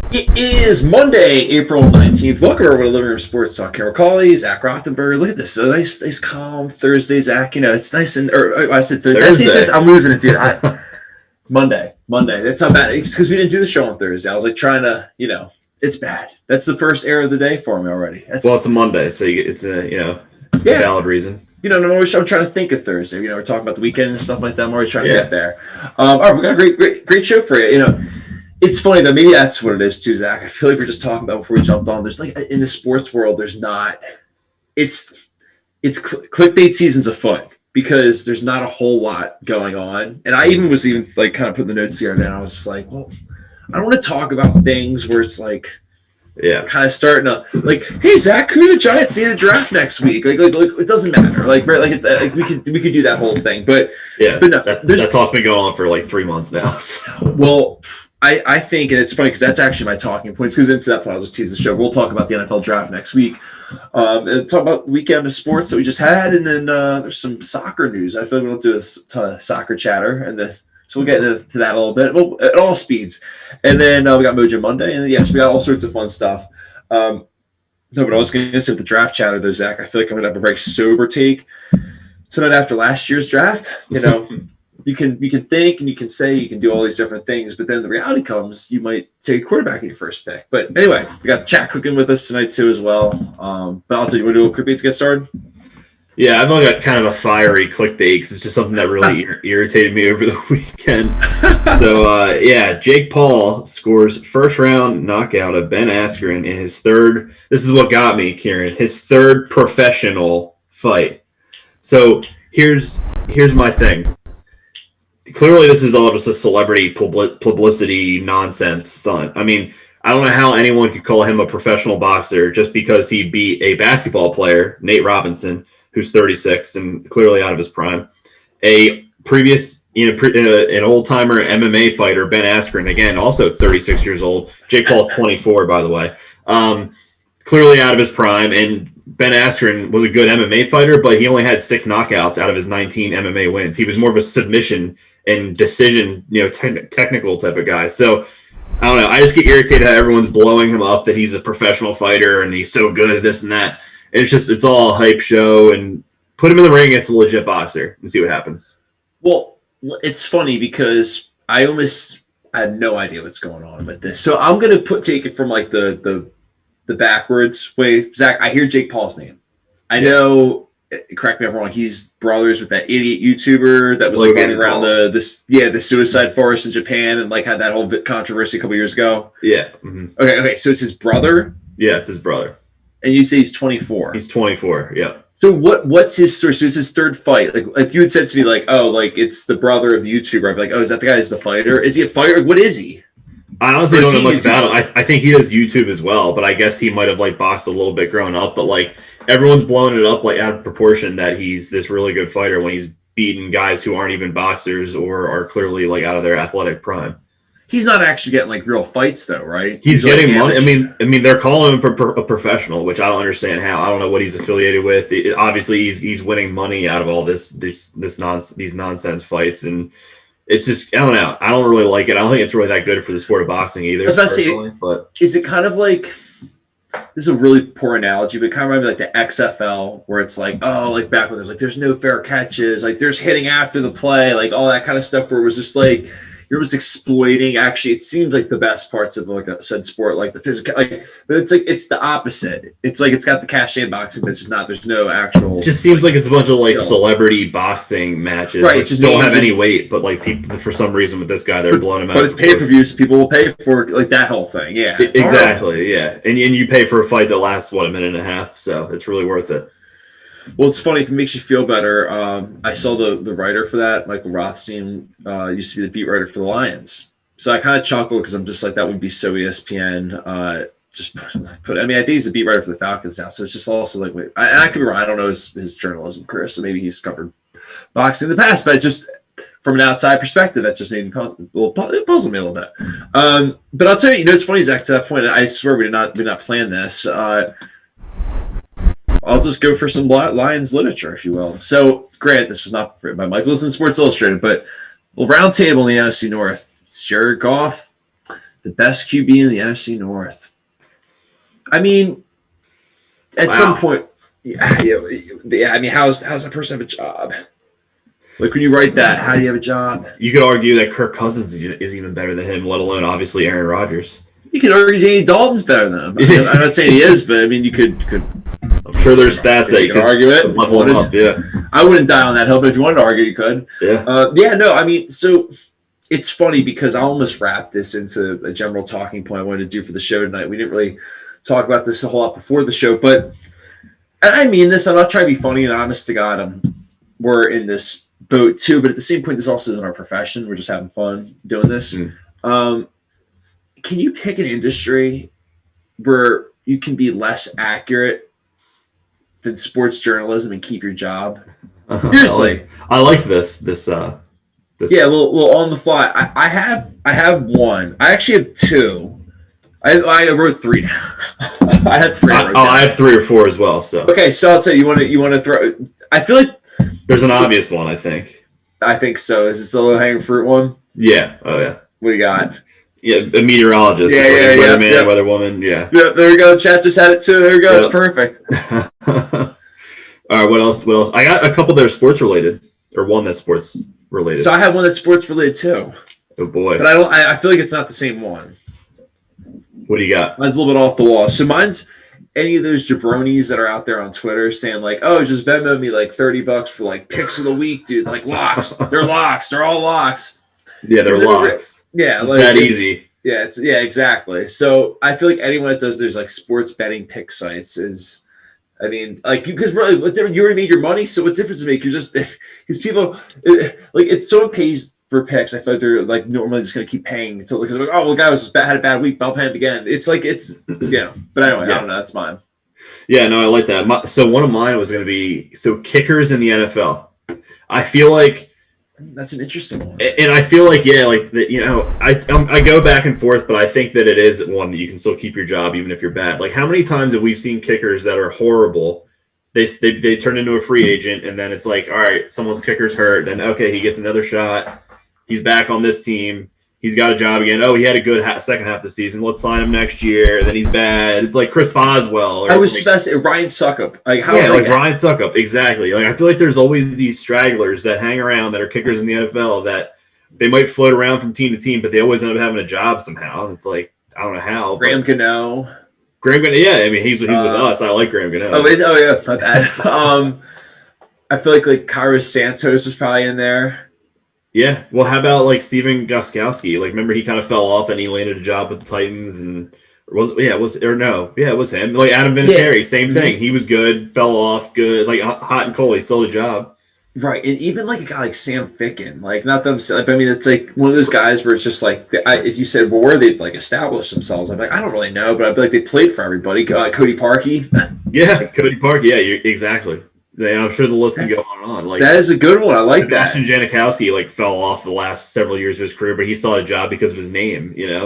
It is Monday, April 19th. Welcome over to Living Room Sports Talk. Cameron Cawley, Zach Rothenberg. Look at this. So nice, calm Thursday, Zach. You know, it's nice and, I said Thursday. I'm losing it, dude. Monday. That's not bad. It's because we didn't do the show on Thursday. I was like trying to, it's bad. That's the first error of the day for me already. Well, it's a Monday, so it's a valid reason. I'm trying to think of Thursday. We're talking about the weekend and stuff like that. I'm already trying to get there. All right, we got a great show for you. It's funny though. Maybe that's what it is too, Zach. I feel like we're just talking about before we jumped on. There's like in the sports world, there's not. It's clickbait season's afoot because there's not a whole lot going on. And I was like kind of putting the notes here, and I was just like, well, I don't want to talk about things where it's like, kind of starting to like, hey Zach, who are the Giants need to draft next week? Like it doesn't matter. Like we could do that whole thing, but no, that cost me going on for like 3 months now. So. Well. I think, and it's funny because that's actually my talking points, because into that point I'll just tease the show. We'll talk about the NFL draft next week, and talk about the weekend of sports that we just had, and then there's some soccer news. I feel like we'll do a ton of soccer chatter, and so we'll get into that a little bit. Well, at all speeds, and then we got Mojo Monday, and yes, we got all sorts of fun stuff. No, but I was going to say with the draft chatter though, Zach, I feel like I'm going to have a very sober take tonight after last year's draft. You can think and you can say you can do all these different things, but then the reality comes, you might take a quarterback in your first pick. But anyway, we got chat cooking with us tonight too as well. But I'll tell you, want to do a clickbait to get started? Yeah, I've only got kind of a fiery clickbait because it's just something that really irritated me over the weekend. So Jake Paul scores first round knockout of Ben Askren in his third. This is what got me, Kieran. His third professional fight. So here's my thing. Clearly, this is all just a celebrity publicity nonsense stunt. I mean, I don't know how anyone could call him a professional boxer just because he beat a basketball player, Nate Robinson, who's 36 and clearly out of his prime. A previous, an old-timer MMA fighter, Ben Askren, again, also 36 years old. Jake Paul's 24, by the way. Clearly out of his prime, and Ben Askren was a good MMA fighter, but he only had 6 knockouts out of his 19 MMA wins. He was more of a submission and decision, technical type of guy. So I don't know. I just get irritated how everyone's blowing him up that he's a professional fighter and he's so good at this and that. And it's all a hype show, and put him in the ring against a legit boxer and see what happens. Well, it's funny because I had no idea what's going on with this. So I'm going to take it from like the backwards way. Zach, I hear Jake Paul's name. I know, correct me if I'm wrong, he's brothers with that idiot YouTuber that was like running around the suicide forest in Japan and like had that whole controversy a couple years ago. Yeah. Mm-hmm. Okay. So it's his brother? Yeah, it's his brother. And you say he's 24. He's 24, yeah. So what's his story? So it's his third fight. Like you had said to me, like, oh, like it's the brother of the YouTuber. I'd be like, oh, is that the guy who's the fighter? Is he a fighter? What is he? I honestly don't know much about him. I think he does YouTube as well, but I guess he might have like boxed a little bit growing up. But like everyone's blowing it up like out of proportion that he's this really good fighter when he's beating guys who aren't even boxers or are clearly like out of their athletic prime. He's not actually getting like real fights though, right? He's getting money. I mean, they're calling him a professional, which I don't understand how. I don't know what he's affiliated with. Obviously, he's winning money out of all these nonsense fights, and it's just, I don't know. I don't really like it. I don't think it's really that good for the sport of boxing either. I was about to say, but is it kind of like, this is a really poor analogy, but it kind of reminds me like the XFL, where it's like, oh, like back when there's no fair catches, like there's hitting after the play, like all that kind of stuff, where it was just like, you're just exploiting. Actually, it seems like the best parts of like a said sport, like the physical, like, but it's like it's the opposite. It's like it's got the cachet in boxing, but it's just not. There's no actual. It just seems like it's a bunch of like celebrity boxing matches, right? Which just don't have any weight, but like people, for some reason with this guy, they're blowing him out. But it's pay-per-views. People will pay for like that whole thing. Yeah, exactly. Yeah, and you pay for a fight that lasts a minute and a half, so it's really worth it. Well, it's funny if it makes you feel better. I saw the writer for that, Michael Rothstein, used to be the beat writer for the Lions. So I kind of chuckled because I'm just like, that would be so ESPN. Just put. I mean, I think he's the beat writer for the Falcons now, so it's just also like, wait, I could be wrong. I don't know his journalism career, so maybe he's covered boxing in the past. But just from an outside perspective, that just made me puzzle me a little bit. But I'll tell you, it's funny, Zach. To that point, I swear we did not plan this. I'll just go for some Lions literature, if you will. So, granted, this was not written by Michael in Sports Illustrated, but round table in the NFC North. It's Jared Goff, The best QB in the NFC North. I mean, at some point, yeah. I mean, how's that person have a job? Like when you write that, how do you have a job? You could argue that Kirk Cousins is even better than him, let alone obviously Aaron Rodgers. You could argue Danny Dalton's better than him. I mean, I'm not saying he is, but I mean, you could. I'm sure there's stats that you could argue it. Level up, yeah. I wouldn't die on that hill, but if you wanted to argue, you could. Yeah. No, I mean, so it's funny because I almost wrapped this into a general talking point I wanted to do for the show tonight. We didn't really talk about this a whole lot before the show, but and I mean this. I'm not trying to be funny and honest to God. We're in this boat too, but at the same point, this also isn't our profession. We're just having fun doing this. Can you pick an industry where you can be less accurate than sports journalism and keep your job? Seriously, I like this. Yeah, a little on the fly. I have one. I actually have two. I wrote three now. I had three. I have 3 or 4 as well. So okay, so I'll say you want to throw. I feel like there's an obvious one. I think so. Is this the low hanging fruit one? Yeah. Oh yeah. What do you got? Yeah, a meteorologist. Yeah. Weatherman, weatherwoman. Yeah. Yeah. There we go. Chat just had it too. There we go. Yep. It's perfect. All right. What else? I got a couple that are sports related, or one that's sports related. So I have one that's sports related too. Oh boy. But I feel like it's not the same one. What do you got? Mine's a little bit off the wall. So mine's any of those jabronis that are out there on Twitter saying like, oh, just Venmo me like $30 for like picks of the week, dude. Like locks. They're locks. They're all locks. Yeah, they're locks. Yeah. Like, that easy. Yeah, exactly. So I feel like anyone that does there's like sports betting pick sites is, I mean, like because really, you already made your money. So what difference does it make? You're just because people like if someone pays for picks, I feel like they're like normally just gonna keep paying until because like, oh well, the guy had a bad week, but I'll pay him again. It's like but anyway, I don't know. That's mine. Yeah, no, I like that. So one of mine was gonna be kickers in the NFL. I feel like that's an interesting one, and I feel like I go back and forth, but I think that it is one that you can still keep your job even if you're bad. Like how many times have we seen kickers that are horrible? They turn into a free agent, and then it's like, all right, someone's kicker's hurt, then okay, he gets another shot. He's back on this team. He's got a job again. Oh, he had a good second half of the season. Let's sign him next year. Then he's bad. It's like Chris Boswell. I was fascinated. Ryan Suckup. Ryan Suckup. Exactly. Like I feel like there's always these stragglers that hang around that are kickers in the NFL that they might float around from team to team, but they always end up having a job somehow. It's like I don't know how. Graham Gano. Yeah. I mean, he's with us. I like Graham Gano. Oh yeah, my bad. I feel like Kairos Santos is probably in there. Yeah, well, how about like Steven Gostkowski? Like, remember he kind of fell off and he landed a job with the Titans, and it was him. Like Adam Vinatieri, same thing. He was good, fell off, good, like hot and cold. He still had a job. Right, and even like a guy like Sam Ficken, like not them. I mean, it's like one of those guys where it's just like if you said, well, where they like established themselves, I'm like, I don't really know, but I feel like they played for everybody. Cody Parkey. Yeah, Cody Parkey. Yeah, exactly. Yeah, I'm sure the list can go on and on. Like that is a good one. I like that. Sebastian Janikowski fell off the last several years of his career, but he saw a job because of his name. Yeah.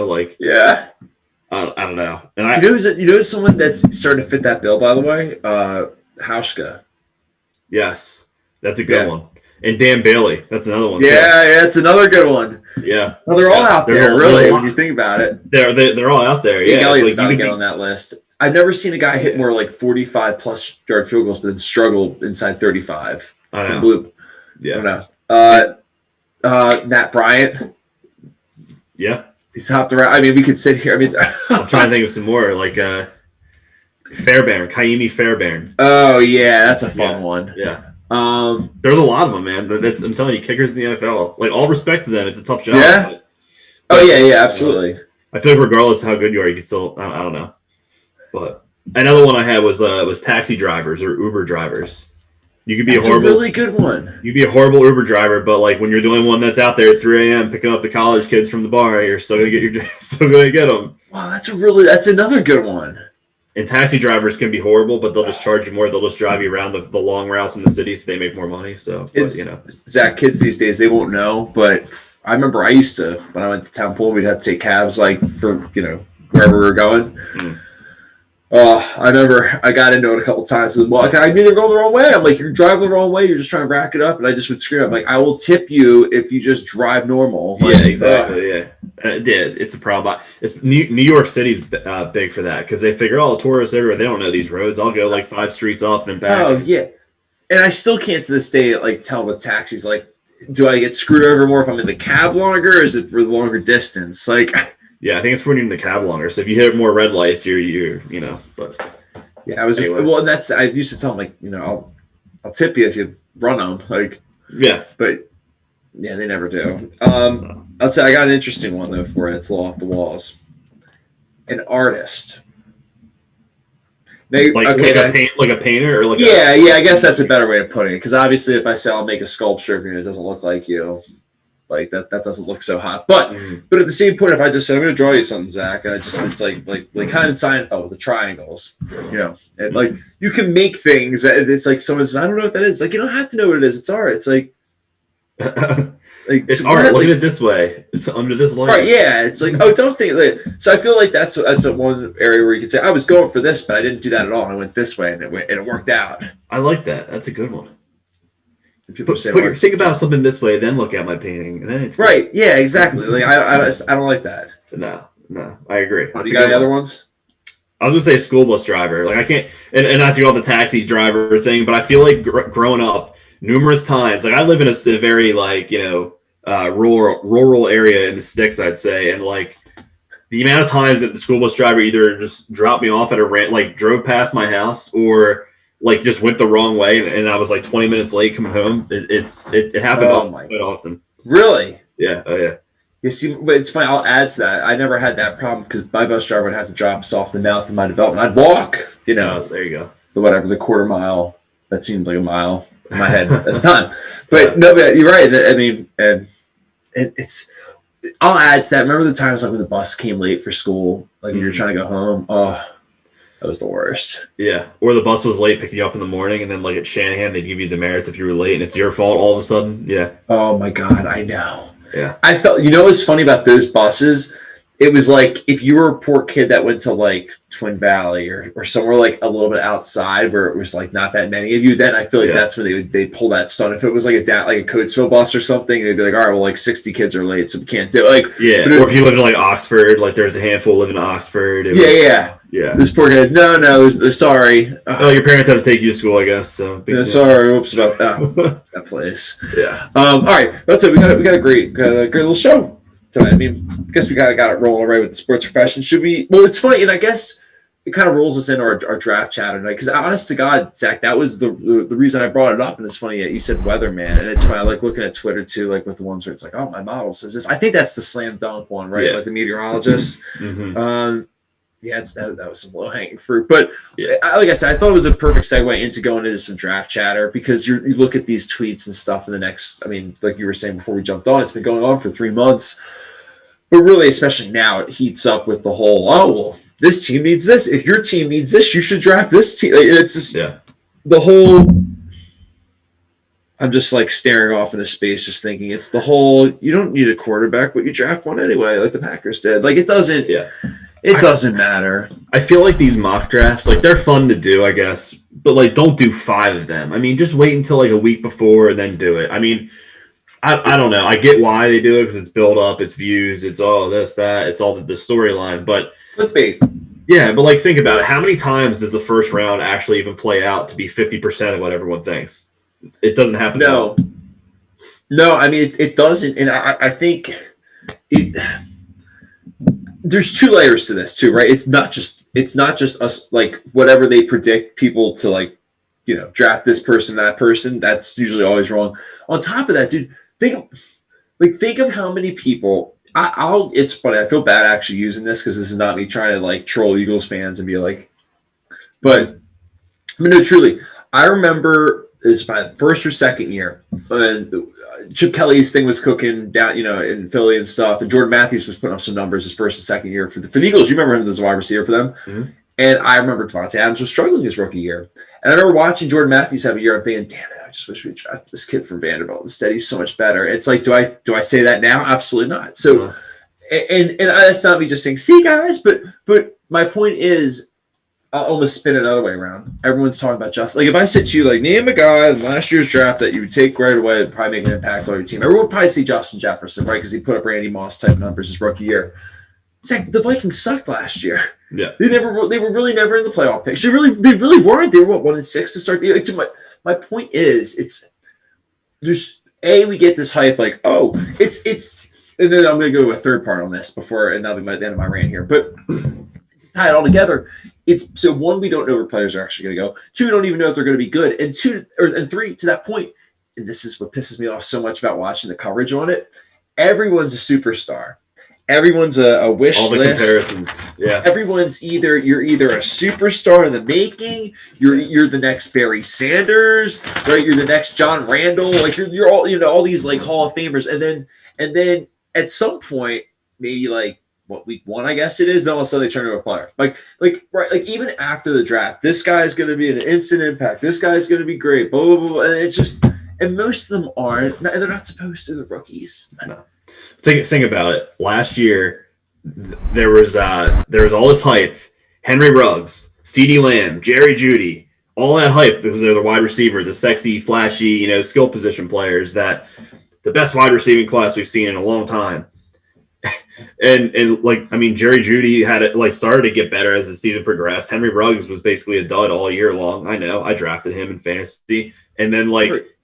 I don't know. And you know someone that's starting to fit that bill, by the way, Hauschka. Yes, that's a good one. And Dan Bailey, that's another one. Yeah, it's another good one. Yeah. Well, they're all out there, really, when you think about it. They're all out there. Yeah, Elliott's got to get on that list. I've never seen a guy hit more like 45 plus yard field goals, but then struggle inside 35. I know. Yeah. I don't know. Matt Bryant. Yeah. He's hopped around. I mean, we could sit here. I mean, I'm trying to think of some more like Fairbairn, Kaimi Fairbairn. Oh yeah, that's a fun one. Yeah. There's a lot of them, man. I'm telling you, kickers in the NFL. Like all respect to them, it's a tough job. Yeah. Yeah, absolutely. I feel like regardless of how good you are, you can still. I don't know. But another one I had was taxi drivers or Uber drivers. You could be a really good one. You'd be a horrible Uber driver, but like when you're the only one that's out there at 3 a.m. picking up the college kids from the bar, you're still gonna get them. Wow, that's another good one. And taxi drivers can be horrible, but they'll just charge you more. They'll just drive you around the long routes in the city, so they make more money. So, Zach, kids these days they won't know, but I remember I used to when I went to Town Pool, we'd have to take cabs for wherever we were going. I got into it a couple times. Well, I knew they're going the wrong way. I'm like, you're driving the wrong way. You're just trying to rack it up. And I just would scream. I'm like, I will tip you if you just drive normal. Like, yeah, exactly. Yeah, it's a problem. It's New York City's big for that because they figure, oh, tourists everywhere. They don't know these roads. I'll go like 5 streets up and back. Oh yeah, and I still can't to this day like tell with taxis like, do I get screwed over more if I'm in the cab longer, or is it for the longer distance? Like. Yeah, I think it's when you're in the cab longer. So if you hit more red lights, you're you know. But yeah, I was anyway. Well, and that's I used to tell them like, you know, I'll tip you if you run them, like. Yeah, but yeah, they never do. I'll tell you, I got an interesting one though for you. It's a little off the walls. An artist. Now, like a painter or like yeah, I guess that's a better way of putting it because obviously if I say I'll make a sculpture of you and it doesn't look like you. Like that doesn't look so hot. But at the same point, if I just said I'm gonna draw you something, Zach, and it's like kind of Seinfeld with the triangles, you know, and like you can make things. It's like someone says, I don't know what that is. Like you don't have to know what it is. It's art. It's like it's so art. Look at it this way. It's under this light. Right? Yeah. It's like don't think like. So I feel like that's a one area where you can say I was going for this, but I didn't do that at all. I went this way, and it worked out. I like that. That's a good one. People say, think about something this way, then look at my painting, and then it's right. Good. Yeah, exactly. Like I don't like that. No, I agree. You got any other ones? I was gonna say school bus driver. Like I can't, and I do all the taxi driver thing, but I feel like growing up numerous times. Like I live in a very like rural area in the sticks, I'd say, and like the amount of times that the school bus driver either just dropped me off at drove past my house or. Like just went the wrong way, and I was like 20 minutes late coming home. It happened quite often. Really? Yeah. Oh yeah. You see, but it's funny. I'll add to that. I never had that problem because my bus driver would have to drop us off in the mouth of my development. I'd walk. You know. Oh, there you go. The quarter mile. That seemed like a mile in my head at the time. But no, but you're right. I mean, and it's. I'll add to that. Remember the times like when the bus came late for school, like when you're trying to go home. Oh. That was the worst. Yeah. Or the bus was late picking you up in the morning, and then like at Shanahan, they give you demerits if you were late, and it's your fault all of a sudden. Yeah. Oh my God, I know. Yeah. I felt. You know what's funny about those buses? It was like if you were a poor kid that went to like Twin Valley or somewhere like a little bit outside where it was like not that many of you, then I feel like that's when they'd pull that stunt. If it was like a Coatesville bus or something, they'd be like, all right, well, like 60 kids are late, so we can't do it. Like, yeah. Or if you live in like Oxford, like there's a handful live in Oxford. Yeah. This poor kid. No, sorry. Oh, your parents had to take you to school, I guess. So sorry. Whoops about that place. Yeah. All right. That's it. We got a great little show tonight. I mean, I guess we got it rolling right with the sports profession. Should we? Well, it's funny, and I guess it kind of rolls us into our draft chat tonight. Because honest to God, Zach, that was the reason I brought it up. And it's funny that you said weatherman, and it's funny. I like looking at Twitter too, like with the ones where it's like, oh, my model says this. I think that's the slam dunk one, right? Yeah. Like the meteorologist. Yeah, that was some low-hanging fruit. But like I said, I thought it was a perfect segue into going into some draft chatter because you look at these tweets and stuff in the next, I mean, like you were saying before we jumped on, it's been going on for 3 months. But really, especially now, it heats up with the whole, oh, well, this team needs this. If your team needs this, you should draft this team. It's just the whole – I'm just like staring off into space just thinking it's the whole – you don't need a quarterback, but you draft one anyway like the Packers did. Like it doesn't It doesn't matter. I feel like these mock drafts, like they're fun to do, I guess, but like don't do 5 of them. I mean, just wait until like a week before and then do it. I mean, I don't know. I get why they do it because it's build up, it's views, it's all this, that, it's all the storyline. But clickbait. Yeah, but like think about it. How many times does the first round actually even play out to be 50% of what everyone thinks? It doesn't happen. No, I mean it doesn't, and I think it. There's 2 layers to this too, right? It's not just us like whatever they predict people to like, you know, draft this person, that person. That's usually always wrong. On top of that, dude, think of how many people. It's funny. I feel bad actually using this because this is not me trying to like troll Eagles fans and be like, but I mean, no, truly, I remember it's my first or second year when Chip Kelly's thing was cooking down, you know, in Philly and stuff, and Jordan Matthews was putting up some numbers his first and second year for the Eagles. You remember him as a wide receiver for them, and I remember Devontae Adams was struggling his rookie year, and I remember watching Jordan Matthews have a year. I'm thinking, damn it, I just wish we'd drafted this kid from Vanderbilt instead. He's so much better. It's like, do I say that now? Absolutely not. So, and that's not me just saying, see guys, but my point is, I'll almost spin it another way around. Everyone's talking about Justin. Like if I said to you, like name a guy in last year's draft that you would take right away and probably make an impact on your team. Everyone would probably see Justin Jefferson, right? Because he put up Randy Moss type numbers his rookie year. Zach, the Vikings sucked last year. Yeah, they were really never in the playoff picture. They really weren't. They were 1-6 to start the year. Like, my point is, we get this hype like, oh, it's, and then I'm going to go to a third part on this and that'll be the end of my rant here. But tie it all together. It's so one, we don't know where players are actually going to go. Two, we don't even know if they're going to be good. And three, to that point, and this is what pisses me off so much about watching the coverage on it. Everyone's a superstar. Everyone's a wish all the list. Comparisons. Yeah. Everyone's you're either a superstar in the making, you're the next Barry Sanders, right? You're the next John Randall, like you're all all these like Hall of Famers, and then at some point, maybe like week 1, I guess it is, then all of a sudden they turn into a player. Like even after the draft, this guy's gonna be an instant impact, this guy's gonna be great, blah blah blah. And it's just and most of them aren't, and they're not supposed to, the rookies. No. Think about it. Last year, there was all this hype. Henry Ruggs, CeeDee Lamb, Jerry Jeudy, all that hype because they're the wide receiver, the sexy, flashy, skill position players, that the best wide receiving class we've seen in a long time. and Jerry Jeudy had it started to get better as the season progressed. Henry Ruggs was basically a dud all year long. I know, I drafted him in fantasy, and then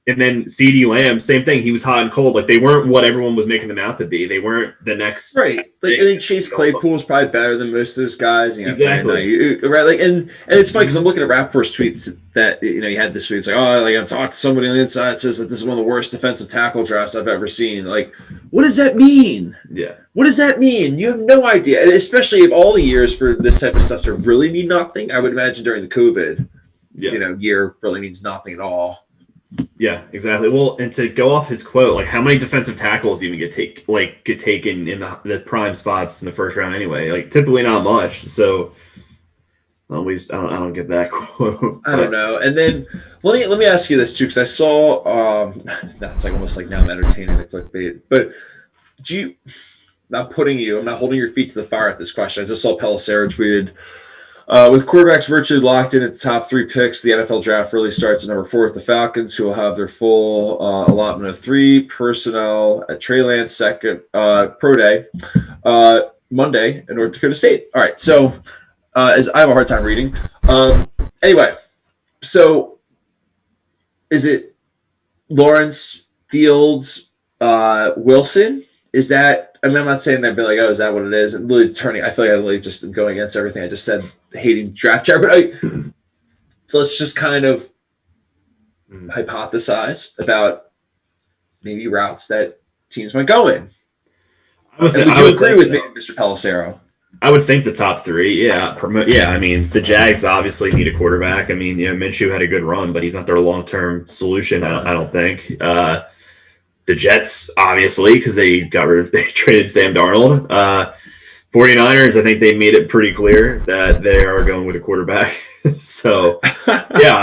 And then CeeDee Lamb, same thing. He was hot and cold. Like they weren't what everyone was making them out to be. They weren't the next. Right. Like I think Chase Claypool's probably better than most of those guys. Exactly. Right. Like and it's funny because I'm looking at Rappaport's tweets that he had this week. It's like, oh, like I'm talking to somebody on the inside that says that this is one of the worst defensive tackle drafts I've ever seen. Like, what does that mean? Yeah. What does that mean? You have no idea. And especially if all the years for this type of stuff to really mean nothing, I would imagine during the COVID, year really means nothing at all. Yeah, exactly. Well, and to go off his quote, like how many defensive tackles even get taken in the prime spots in the first round anyway? Like typically not much. So at least I don't get that quote. I don't know. And then let me ask you this too, because I saw it's like almost like now I'm entertaining the clickbait, but I'm not holding your feet to the fire at this question. I just saw Pelissero tweeted. With quarterbacks virtually locked in at the top 3 picks, the NFL draft really starts at number 4 with the Falcons, who will have their full allotment of 3 personnel at Trey Lance second pro day Monday in North Dakota State. All right, so as I have a hard time reading. Anyway, so is it Lawrence, Fields, Wilson? Is that? I mean, I'm not saying that, but like, oh, is that what it is? And literally I feel like I'm really just going against everything I just said, hating draft chart. But so let's just kind of hypothesize about maybe routes that teams might go in. Would you agree with me, Mr. Pelissero? I would think the top 3, yeah. I mean, the Jags obviously need a quarterback. I mean, Minshew had a good run, but he's not their long-term solution, I don't think. The Jets, obviously, because they traded Sam Darnold. 49ers, I think they made it pretty clear that they are going with a quarterback. So, yeah,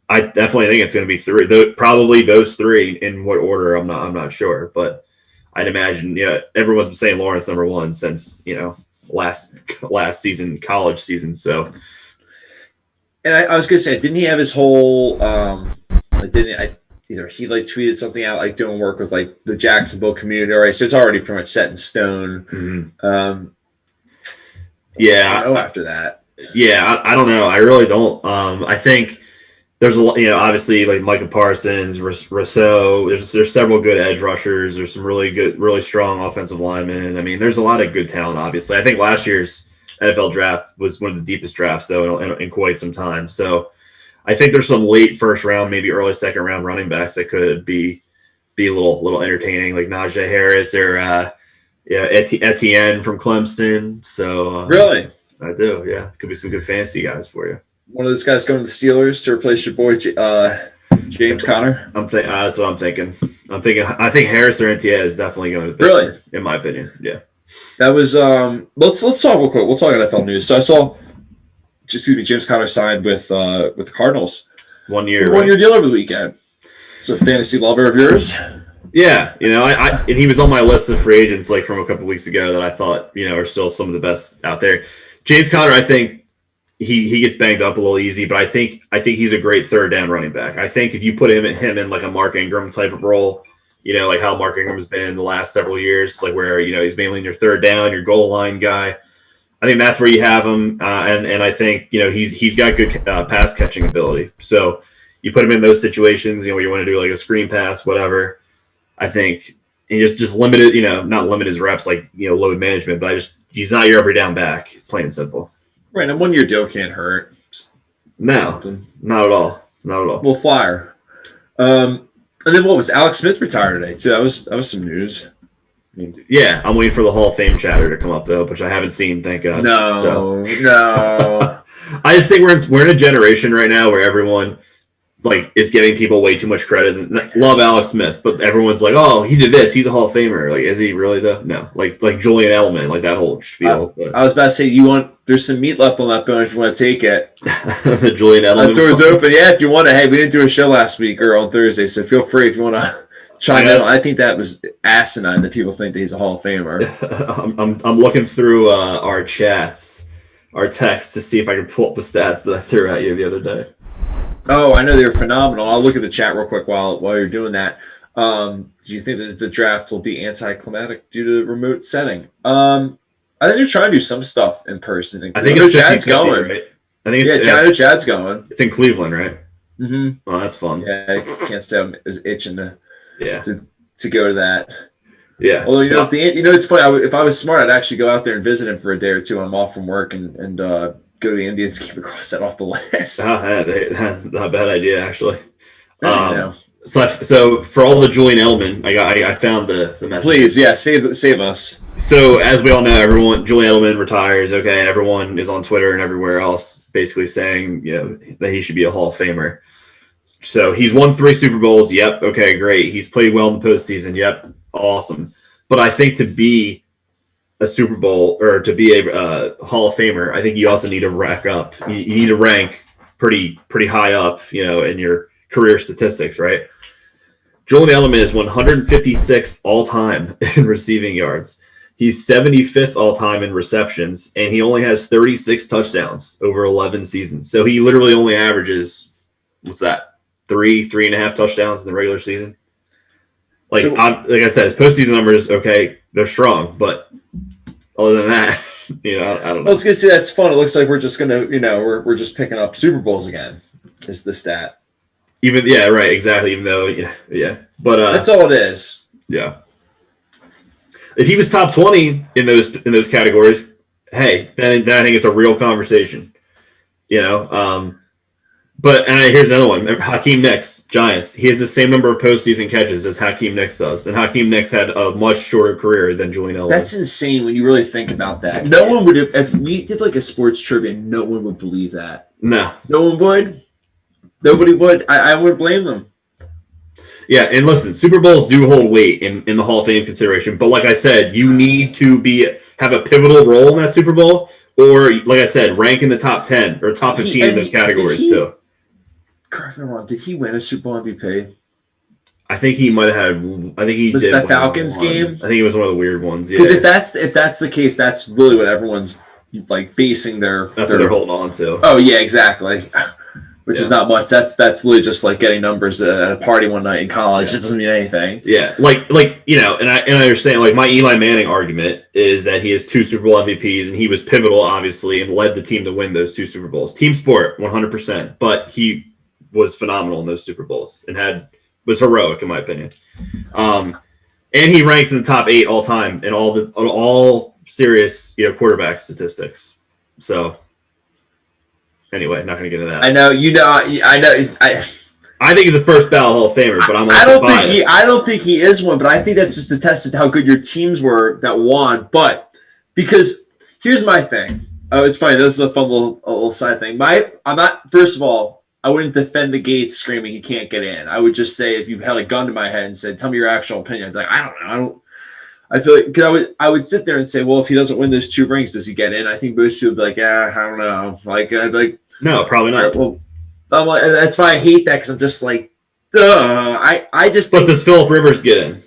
I definitely think it's going to be 3. Probably those 3 in what order, I'm not sure, but I'd imagine. Everyone's been saying Lawrence number 1 since last season, college season. So, and I was going to say, didn't he have his whole? Either he tweeted something out doing work with the Jacksonville community. All right, so it's already pretty much set in stone. Mm-hmm. Yeah, I don't know after that. Yeah, I don't know. I really don't. I think there's a lot. Obviously Micah Parsons, Rousseau. There's several good edge rushers. There's some really strong offensive linemen. I mean, there's a lot of good talent. Obviously, I think last year's NFL draft was one of the deepest drafts in quite some time. So. I think there's some late first round, maybe early second round running backs that could be a little entertaining, like Najee Harris or Etienne from Clemson. So really, I do. Yeah, could be some good fantasy guys for you. One of those guys going to the Steelers to replace your boy James Conner. That's what I'm thinking. I think Harris or Etienne is definitely going to. Really, in my opinion, yeah. That was Let's talk real quick. We'll talk NFL news. So I saw. James Conner signed with the Cardinals. 1 year. One year deal over the weekend. So fantasy lover of yours? Yeah, and he was on my list of free agents from a couple weeks ago that I thought are still some of the best out there. James Conner, I think he gets banged up a little easy, but I think he's a great third down running back. I think if you put him in like a Mark Ingram type of role, like how Mark Ingram has been in the last several years, like where he's mainly in your third down, your goal line guy. I think that's where you have him, and I think he's got good pass catching ability. So you put him in those situations, where you want to do like a screen pass, whatever. I think he just limited, not limit his reps like load management, but he's not your every down back, plain and simple. Right, and 1 year deal can't hurt. No, not at all. Well, flyer. And then what was Alex Smith retired today too? That was some news. Yeah, I'm waiting for the Hall of Fame chatter to come up though, which I haven't seen. Thank God. No. I just think we're in a generation right now where everyone is giving people way too much credit. Love Alex Smith, but everyone's like, "Oh, he did this. He's a Hall of Famer." Like, is he really though? No. Like Julian Edelman, like that whole spiel. I was about to say, there's some meat left on that bone if you want to take it. The Julian Edelman. The door's open. Yeah, if you want to. Hey, we didn't do a show last week or on Thursday, so feel free if you want to chime in. I think that was asinine that people think that he's a Hall of Famer. I'm looking through our chats, our texts to see if I can pull up the stats that I threw at you the other day. Oh, I know they're phenomenal. I'll look at the chat real quick while you're doing that. Do you think that the draft will be anticlimactic due to the remote setting? I think they're trying to do some stuff in person. I think Chad's going. Right? I think Chad's going. It's in Cleveland, right? Mm-hmm. Oh, that's fun. Yeah, I can't say I'm as itching to go to that. Yeah. Although it's funny. If I was smart, I'd actually go out there and visit him for a day or two. I'm off from work and go to the Indians, keep across that off the list. Not a bad idea, actually. So for all the Julian Edelman, I found the message. Please, yeah, save us. So as we all know, Julian Edelman retires. Okay, and everyone is on Twitter and everywhere else basically saying that he should be a Hall of Famer. So he's won 3 Super Bowls. Yep. Okay, great. He's played well in the postseason. Yep. Awesome. But I think to be a Super Bowl or to be a Hall of Famer, I think you also need to rack up. You need to rank pretty high up, in your career statistics, right? Julian Edelman is 156th all time in receiving yards. He's 75th all time in receptions, and he only has 36 touchdowns over 11 seasons. So he literally only averages, what's that, 3.5 touchdowns in the regular season. Like I said, his postseason numbers, okay, they're strong, but other than that, I don't know. I was gonna say that's fun. It looks like we're just gonna, we're just picking up Super Bowls again. Is the stat? Right, exactly. Even though, but that's all it is. Yeah. If he was top 20 in those categories, hey, then I think it's a real conversation. But here's another one. Remember Hakeem Nicks, Giants. He has the same number of postseason catches as Hakeem Nicks does, and Hakeem Nicks had a much shorter career than Julian Edelman. That's insane when you really think about that. No one would have. If we did like a sports trivia, no one would believe that. No one would. Nobody would. I would blame them. Yeah, and listen, Super Bowls do hold weight in the Hall of Fame consideration, but like I said, you need to have a pivotal role in that Super Bowl, or like I said, rank in the top 10 or top 15 in those categories too. Correct me wrong. Did he win a Super Bowl MVP? I think he might have had. I think he was did. That Falcons game. I think it was one of the weird ones. Yeah. Because if that's the case, that's really what everyone's basing their. That's what they're holding on to. Oh yeah, exactly. Which is not much. That's literally just like getting numbers at a party one night in college. It doesn't mean anything. Yeah, and I understand. Like my Eli Manning argument is that he has 2 Super Bowl MVPs and he was pivotal, obviously, and led the team to win those 2 Super Bowls. Team sport, 100%. But he was phenomenal in those Super Bowls and was heroic in my opinion. And he ranks in the top 8 all time in all serious quarterback statistics. So. Anyway, not going to get into that. I know. I think he's a first ballot Hall of Famer, but I'm also biased. I don't think he is one, but I think that's just a test of how good your teams were that won. But because here's my thing. Oh, it's funny. This is a fun little side thing. I'm not. First of all, I wouldn't defend the Gates screaming he can't get in. I would just say if you held a gun to my head and said, "Tell me your actual opinion," I'd be like, I don't know. I feel like because I would sit there and say, well, if he doesn't win those 2 rings, does he get in? I think most people would be like, yeah, I don't know. I'd be like, no, probably not. Well, I'm like, that's why I hate that because I'm just like, duh. I just. But does Phillip Rivers get in?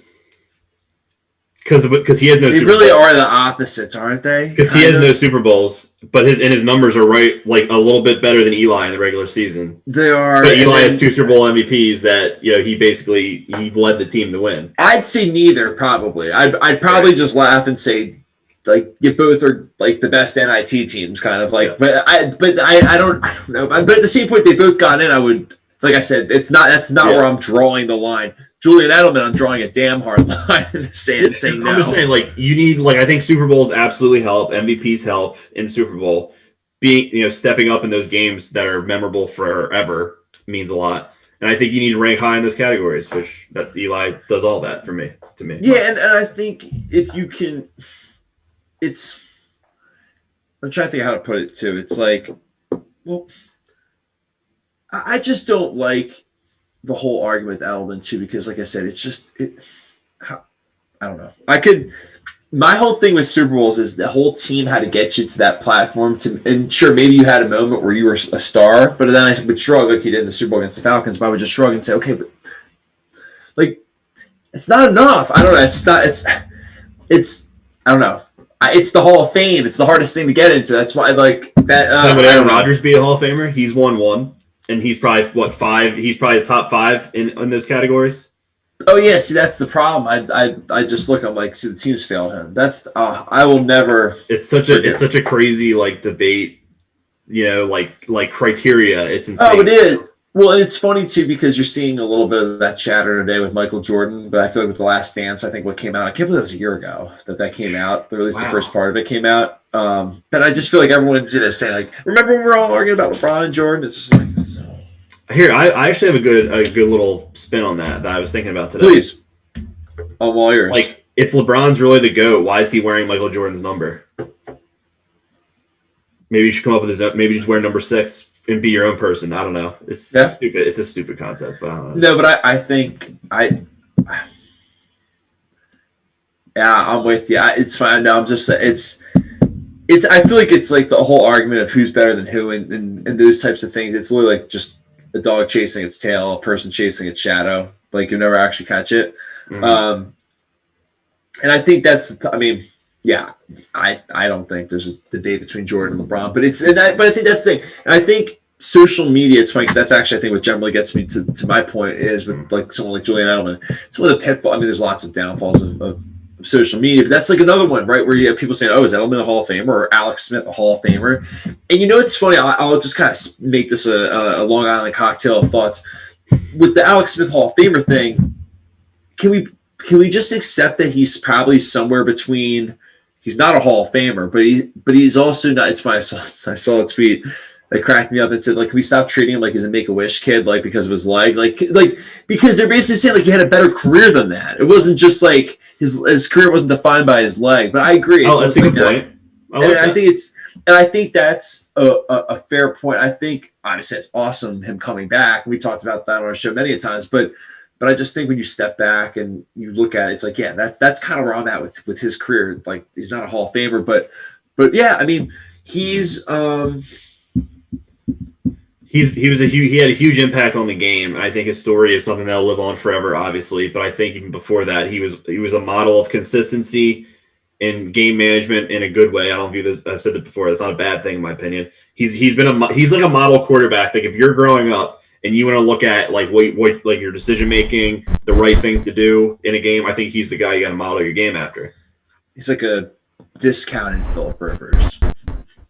because he has no. They Super really Bowls. are the opposites, aren't they? Because he has no Super Bowls, but his numbers are right like a little bit better than Eli in the regular season. They are. But Eli has 2 Super Bowl MVPs that he led the team to win. I'd say neither probably. I'd probably just laugh and say like you both are like the best NIT teams, kind of like. Yeah. But I don't know. But at the same point, they both got in. I would, like I said, that's not where I'm drawing the line. Julian Edelman, I'm drawing a damn hard line in the sand, saying no. I'm just saying, like, you need, like, I think Super Bowls absolutely help. MVPs help in Super Bowl. Being, stepping up in those games that are memorable forever means a lot. And I think you need to rank high in those categories, which that Eli does all that to me. Yeah, and I think if you can, I'm trying to think how to put it too. It's like, well, I just don't like the whole argument with Edelman too, because like I said, it's just I don't know. My whole thing with Super Bowls is the whole team had to get you to that platform and sure, maybe you had a moment where you were a star, but then I would shrug like he did in the Super Bowl against the Falcons, but I would just shrug and say, okay, but like, it's not enough. I don't know. I don't know. It's the Hall of Fame. It's the hardest thing to get into. That's why I like that. Would Aaron Rodgers be a Hall of Famer? He's won one. And he's probably 5. He's probably the top 5 in those categories. Oh yeah, see that's the problem. I just look. I'm like, see the team's failed him. That's I will never. It's such a crazy like debate, like criteria. It's insane. Oh, it is. Well, and it's funny too because you're seeing a little bit of that chatter today with Michael Jordan. But I feel like with The Last Dance, I think what came out, I can't believe it was a year ago that came out. At least the first part of it came out. But I just feel like everyone's saying like, remember when we were all arguing about LeBron and Jordan? It's just like. Here, I actually have a good little spin on that I was thinking about today. Please. I'm all yours. Like, if LeBron's really the GOAT, why is he wearing Michael Jordan's number? Maybe you should come up with his. Maybe just wear number 6 and be your own person. I don't know. It's stupid. It's a stupid concept. But I don't know. No, but I think I'm with you. It's fine. No, I'm just it's. I feel like it's like the whole argument of who's better than who and those types of things. It's literally like just a dog chasing its tail, a person chasing its shadow. Like you never actually catch it. Mm-hmm. And I think that's. I don't think there's a debate between Jordan and LeBron, but I think that's the thing. And I think social media. It's funny because that's actually I think what generally gets me to my point is with like someone like Julian Edelman. Some of the pitfalls. I mean, there's lots of downfalls of social media, but that's like another one, right? Where you have people saying, "Oh, is Edelman a Hall of Famer or Alex Smith a Hall of Famer?" And it's funny. I'll just kind of make this a Long Island cocktail of thoughts with the Alex Smith Hall of Famer thing. Can we just accept that he's probably somewhere between? He's not a Hall of Famer, but he's also not. It's my I saw a tweet that cracked me up and said, like, can we stop treating him like he's a Make-A-Wish kid, like because of his leg, like because they're basically saying like he had a better career than that. It wasn't just like his career wasn't defined by his leg. But I agree. That's a good point. I think that's a fair point. I think obviously it's awesome him coming back. We talked about that on our show many a times, but I just think when you step back and you look at it, it's like, yeah, that's kind of where I'm at with his career. Like he's not a Hall of Famer, but yeah, I mean, he had a huge impact on the game. I think his story is something that'll live on forever, obviously. But I think even before that, he was a model of consistency in game management in a good way. I don't view this. I've said it before. That's not a bad thing in my opinion. He's like a model quarterback. Like if you're growing up and you want to look at like what like your decision making, the right things to do in a game, I think he's the guy you got to model your game after. He's like a discounted Philip Rivers.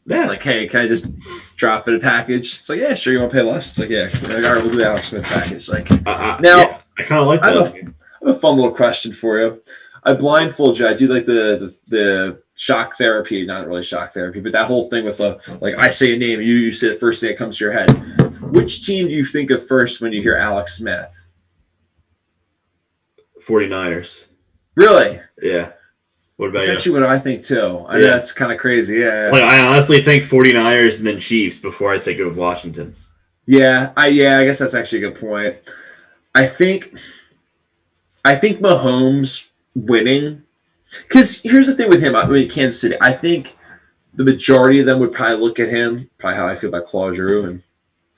Yeah, like, hey, can I just drop it a package? It's like, yeah, sure, you want to pay less? It's like, yeah, like, all right, we'll do the Alex Smith package. Like, now, yeah, I kind of like that. I have a fun little question for you. I blindfold you. I do like the shock therapy, not really shock therapy, but that whole thing with like I say a name, you say the first thing that comes to your head. Which team do you think of first when you hear Alex Smith? 49ers. Really? Yeah. What about That's you? actually what I think too. I mean, that's kind of crazy. Yeah. Like I honestly think 49ers and then Chiefs before I think of Washington. Yeah, I guess that's actually a good point. I think Mahomes winning, because here's the thing with him. I mean, Kansas City. I think the majority of them would probably look at him, probably how I feel about Claude Giroux and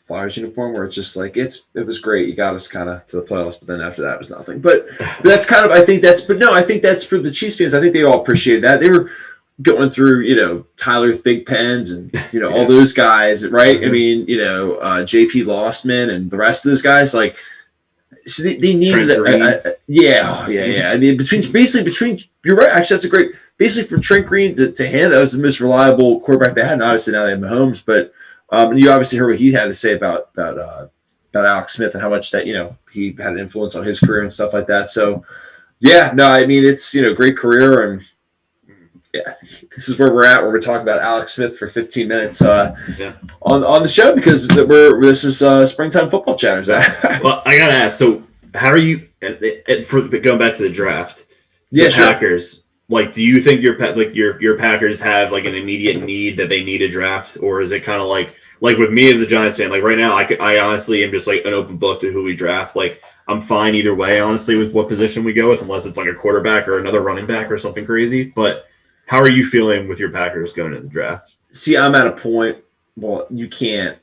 Flyers uniform, where it's just like it was great. You got us kind of to the playoffs, but then after that it was nothing. But that's kind of I think that's for the Chiefs fans. I think they all appreciate that. They were going through Tyler Thigpens and all those guys, right? I mean JP Lostman and the rest of those guys, like. So they needed I mean, between you're right. Actually, that's a great. Basically, for Trent Green to hand, that was the most reliable quarterback they had. And obviously now they have Mahomes, but you obviously heard what he had to say about Alex Smith and how much that he had an influence on his career and stuff like that. So yeah, no, I mean it's great career, and yeah, this is where we're at. Where we're talking about Alex Smith for 15 minutes on the show because this is springtime football chatters. Well, I gotta ask. So, how are you? For going back to the draft, Packers. Like, do you think your Packers have like an immediate need that they need a draft, or is it kind of like with me as a Giants fan? Like right now, I honestly am just like an open book to who we draft. Like I'm fine either way, honestly, with what position we go with, unless it's like a quarterback or another running back or something crazy. But how are you feeling with your Packers going into the draft? See, I'm at a point. Well, you can't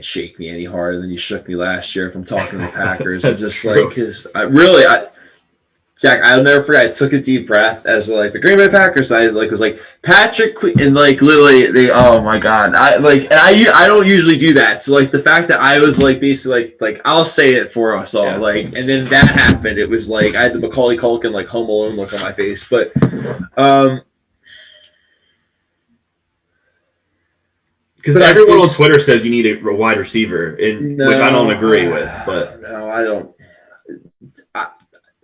shake me any harder than you shook me last year if I'm talking to the Packers. I'm just true. Like, because Zach, I'll never forget. I took a deep breath as like the Green Bay Packers. I was like Patrick and like literally they. Oh my god! I don't usually do that. So like the fact that I was like basically like I'll say it for us all. Yeah. Like and then that happened. It was like I had the Macaulay Culkin like Home Alone look on my face. But because everyone on Twitter says you need a wide receiver, which I don't agree with. But no, I don't.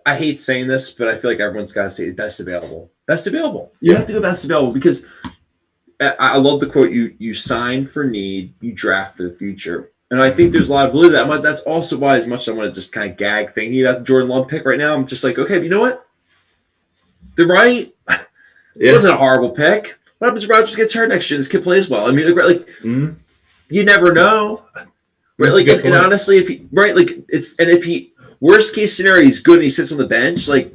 I hate saying this, but I feel like everyone's got to say best available. Best available. You have to go best available because I love the quote, you sign for need, you draft for the future. And I think there's a lot of validity to that. That's also why as much as I want to just kind of gag thinking about the Jordan Love pick right now, I'm just like, okay, but you know what? They're right. It wasn't a horrible pick. What happens if Rodgers gets hurt next year? This kid plays well. I mean, you never know. Right? Like, and honestly, if he worst case scenario, he's good and he sits on the bench. Like,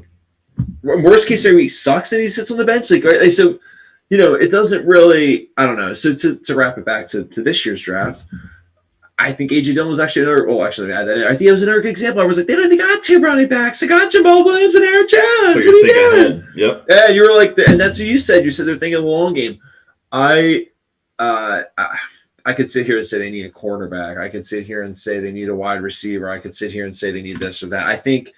worst case scenario, he sucks and he sits on the bench. Like, right? Like, so, it doesn't really. I don't know. So to wrap it back to this year's draft, I think A.J. Dillon was actually another. Oh, actually, I think it was another good example. I was like, they got two running backs. They got Jamal Williams and Aaron Jones. What are you doing? Ahead. Yep. Yeah, you were like, and that's what you said. You said they're thinking of the long game. I could sit here and say they need a quarterback. I could sit here and say they need a wide receiver. I could sit here and say they need this or that. I think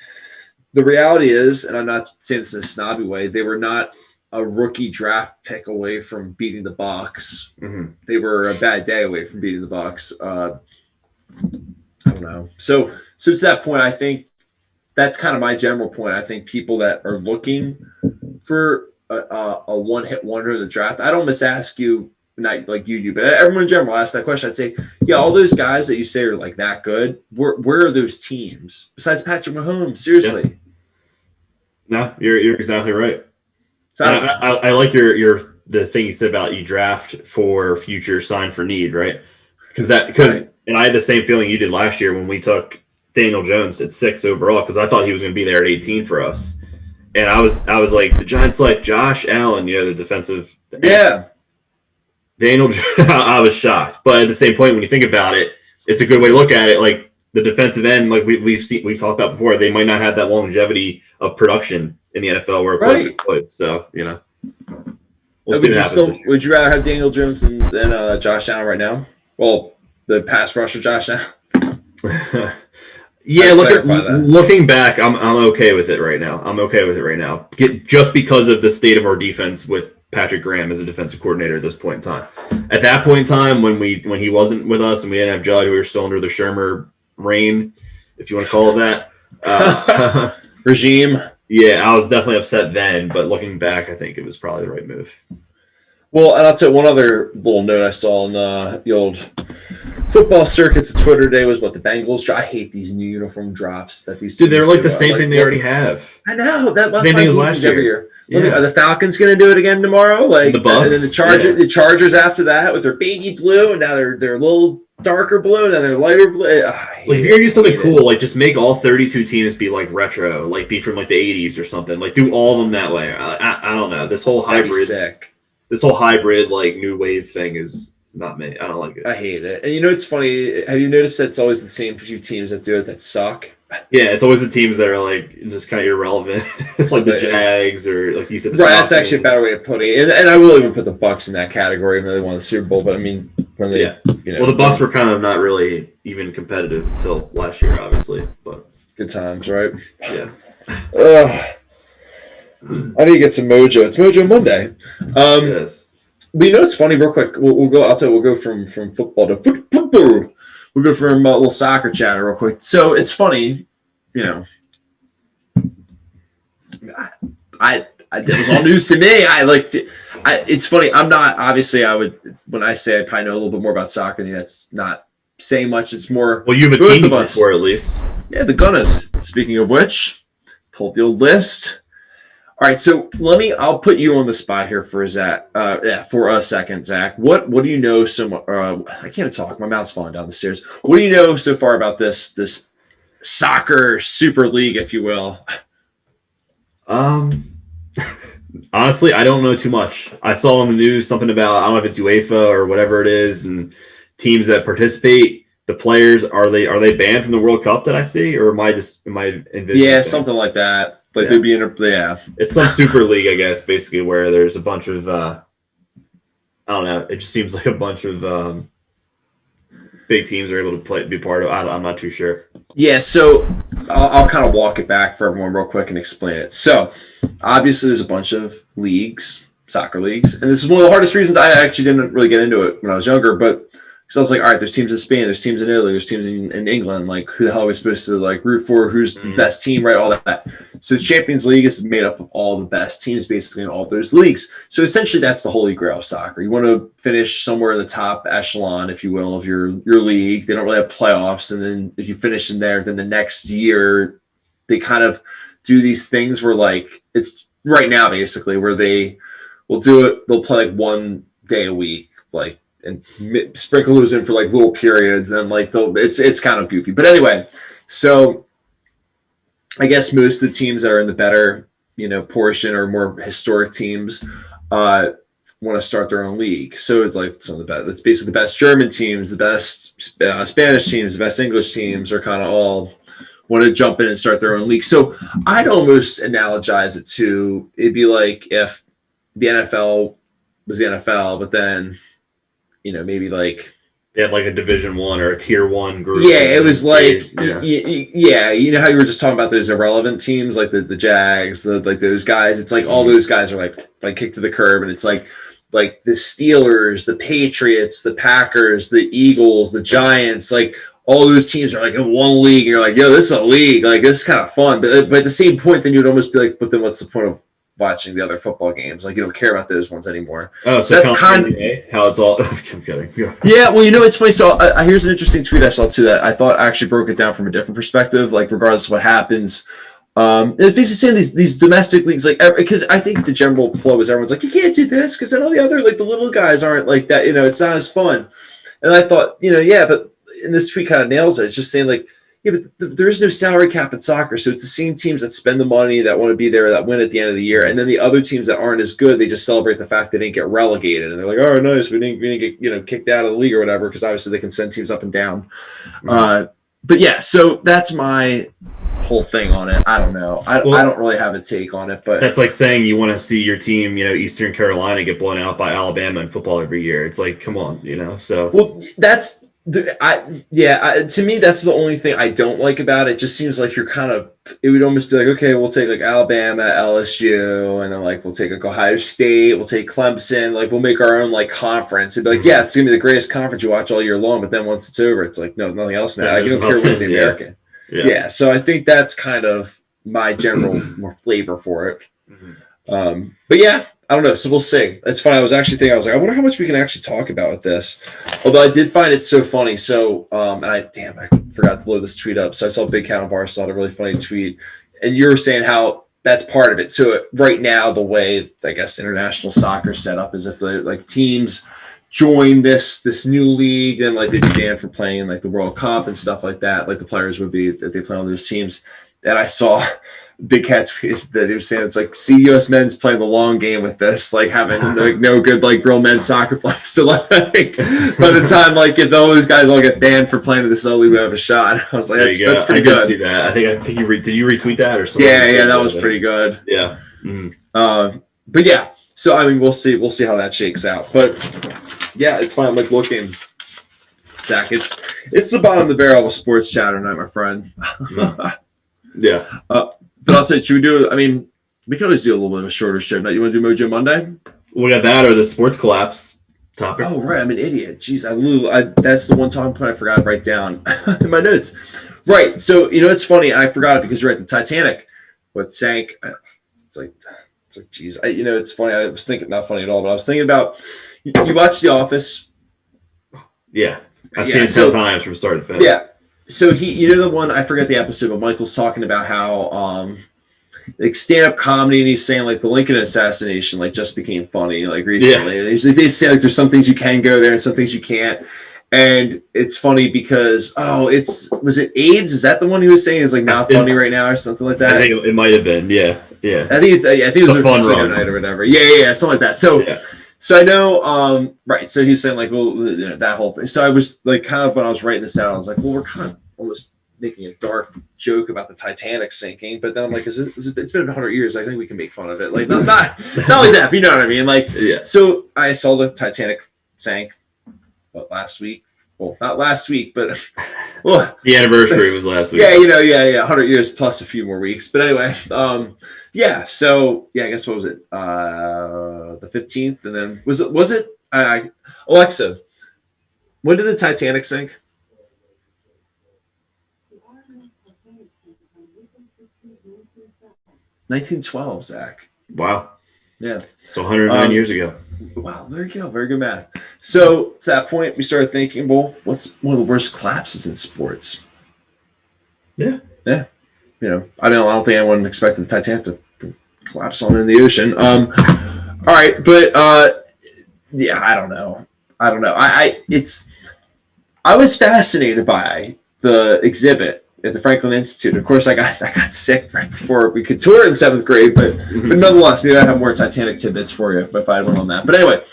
the reality is, and I'm not saying this in a snobby way, they were not a rookie draft pick away from beating the Bucs. Mm-hmm. They were a bad day away from beating the Bucs. I don't know. So to that point, I think that's kind of my general point. I think people that are looking for a one-hit wonder in the draft, I don't misask you. Not like you do, but everyone in general asked that question. I'd say, yeah, all those guys that you say are like that good, where are those teams besides Patrick Mahomes? Seriously. No, you're exactly right. So I like the thing you said about you draft for future, sign for need, right? Because and I had the same feeling you did last year when we took Daniel Jones at 6 overall because I thought he was going to be there at 18 for us, and I was like the Giants like Josh Allen, the defensive Daniel, I was shocked, but at the same point, when you think about it, it's a good way to look at it. Like the defensive end, like we've talked about before, they might not have that longevity of production in the NFL where it could. So we'll see what happens. Would you rather have Daniel Jones than Josh Allen right now? Well, the pass rusher Josh Allen. Yeah, looking back, I'm okay with it right now. Just because of the state of our defense with Patrick Graham as a defensive coordinator at this point in time. At that point in time, when he wasn't with us and we didn't have Judd, we were still under the Shermer reign, if you want to call it that. Regime. Yeah, I was definitely upset then, but looking back, I think it was probably the right move. Well, and I'll tell you one other little note I saw in the old football circuits of Twitter today was what the Bengals. I hate these new uniform drops that these. Dude, they're like the same thing they already have. I know that same thing as last year. Every year. Yeah. Are the Falcons going to do it again tomorrow? Like the Bucs, and then the Chargers after that with their baby blue, and now they're a little darker blue, and then they're lighter blue. If you're gonna do something cool, like just make all 32 teams be like retro, like be from like the 80s or something. Like do all of them that way. I don't know. This whole hybrid like new wave thing is It's not me. I don't like it. I hate it. And it's funny. Have you noticed that it's always the same few teams that do it that suck? Yeah, it's always the teams that are like just kind of irrelevant, like the Jags or like you said. Right, that's actually a better way of putting it. And I will even put the Bucks in that category when they won the Super Bowl. But I mean, when they, well, the Bucks were kind of not really even competitive until last year, obviously. But good times, right? Yeah. I need to get some mojo. It's Mojo Monday. Yes. But it's funny, real quick. We'll go. I'll tell you. We'll go from football to football. We'll go from a little soccer chatter real quick. So it's funny, I it was all news to me. It's funny. I'm not obviously. When I say I probably know a little bit more about soccer, that's not saying much. It's more. Well, you have a team before at least. Yeah, the Gunners. Speaking of which, pull up the old list. All right, so I'll put you on the spot here for for a second, Zach. What do you know I can't talk, my mouth's falling down the stairs. What do you know so far about this soccer super league, if you will? Honestly, I don't know too much. I saw on the news something about, I don't know if it's UEFA or whatever it is, and teams that participate, the players, are they banned from the World Cup that I see, or am I envisioning? Yeah, something like that. Like they'd be It's some super league, I guess, basically, where there's a bunch of I don't know. It just seems like a bunch of big teams are able to be part of. I'm not too sure. Yeah, so I'll kind of walk it back for everyone real quick and explain it. So obviously, there's a bunch of leagues, soccer leagues, and this is one of the hardest reasons I actually didn't really get into it when I was younger, but. So I was like, all right, there's teams in Spain, there's teams in Italy, there's teams in England. Like, who the hell are we supposed to root for? Who's the best team, right? All that. So the Champions League is made up of all the best teams, basically, in all those leagues. So essentially, that's the holy grail of soccer. You want to finish somewhere in the top echelon, if you will, of your league. They don't really have playoffs, and then if you finish in there, then the next year they kind of do these things where it's right now basically where they will do it. They'll play one day a week, and sprinkle those in for little periods, and it's kind of goofy. But anyway, so I guess most of the teams that are in the better portion or more historic teams want to start their own league. So it's some of the best. It's basically the best German teams, the best Spanish teams, the best English teams are kind of all want to jump in and start their own league. So I'd almost analogize it to, it'd be like if the NFL was the NFL, but then maybe they had a Division 1 or a Tier 1 group. Yeah, it was how you were just talking about those irrelevant teams, like the Jags, those guys. It's all those guys are kicked to the curb, and it's like the Steelers, the Patriots, the Packers, the Eagles, the Giants, all those teams are in one league, and you're yo, this is a league, this is kind of fun. But at the same point, then you'd almost be but then what's the point of watching the other football games? You don't care about those ones anymore. Oh, so that's kind of how it's all. I'm kidding. Yeah, well, it's funny. So here's an interesting tweet I saw too that I thought actually broke it down from a different perspective. Regardless of what happens, it's basically saying these domestic leagues, because I think the general flow is everyone's you can't do this because then all the other the little guys aren't like that. It's not as fun. And I thought, yeah, but in this tweet kind of nails it. It's just saying yeah, but there is no salary cap in soccer, so it's the same teams that spend the money, that want to be there, that win at the end of the year, and then the other teams that aren't as good, they just celebrate the fact they didn't get relegated, and they're oh, nice, we didn't get kicked out of the league or whatever, because obviously they can send teams up and down. But yeah, so that's my whole thing on it. I don't know. I don't really have a take on it, but that's like saying you want to see your team, Eastern Carolina, get blown out by Alabama in football every year. It's come on, So well, that's. To me, that's the only thing I don't like about it. It just seems like you're it would almost be okay, we'll take Alabama, LSU, and then we'll take Ohio State, we'll take Clemson, we'll make our own conference. It'd be yeah, it's gonna be the greatest conference you watch all year long, but then once it's over, it's no, nothing else matters. I don't care what's the American. Yeah, so I think that's kind of my general more flavor for it. But yeah, I don't know. So we'll see. It's funny. I was actually thinking, I wonder how much we can actually talk about with this. Although I did find it so funny. So, I forgot to load this tweet up. So I saw Big Cat on Barstool, a really funny tweet. And you were saying how that's part of it. So right now, the way, I guess, international soccer set up is if teams join this new league, and they'd be banned for playing the World Cup and stuff like that. The players would be, if they play on those teams. And I saw Big Cat tweeted that he was saying it's like, see U.S. men's playing the long game with this, like having like no good like real men's soccer players. So like by the time like if all those guys all get banned for playing this, only we have a shot. I was like, that's pretty good. I did see that. I think did you retweet that or something? Yeah, that was pretty good. Yeah. But yeah, so I mean, we'll see how that shakes out. But yeah, it's fine. I'm like looking, Zach. It's the bottom of the barrel of sports chatter tonight, my friend. Yeah. But I'll tell you, should we do? I mean, we can always do a little bit of a shorter show. Now, you want to do Mojo Monday? We got that or the sports collapse topic. Oh right, I'm an idiot. Jeez, that's the one talking point I forgot to write down in my notes. Right. So it's funny. I forgot it because you're right. The Titanic, what sank? It's like, geez. It's funny. I was thinking, not funny at all, but I was thinking about you watch The Office. Yeah, I've seen it 10 times from start to finish. Yeah. So the one, I forget the episode, but Michael's talking about how like stand-up comedy, and he's saying like the Lincoln assassination like just became funny like recently. Yeah. They say like there's some things you can go there and some things you can't. And it's funny because was it AIDS? Is that the one he was saying is like not funny right now or something like that? I think it might have been. Yeah. I think it was a fun run night or whatever. Yeah, something like that. So. Yeah. So I know, right. So he's saying like, well, that whole thing. So I was like, kind of when I was writing this out, I was like, well, we're kind of almost making a dark joke about the Titanic sinking. But then I'm like, it's been 100 years. I think we can make fun of it. Like, not only that, but you know what I mean? Like, yeah. So I saw the Titanic sank last week. Well, not last week, but the anniversary was last week. Yeah, 100 years plus a few more weeks. But anyway, yeah. So I guess what was it? The 15th, and then was it? Alexa, when did the Titanic sink? 1912, Zach. Wow. Yeah. So 109 years ago. Wow, there you go. Very good math. So to that point, we started thinking, well, what's one of the worst collapses in sports? Yeah. Yeah. I don't think anyone expected the Titanic to collapse on in the ocean. All right, but yeah, I don't know. I was fascinated by the exhibit at the Franklin Institute. Of course, I got sick right before we could tour in 7th grade, but nonetheless, maybe I have more Titanic tidbits for you if I had one on that. But anyway,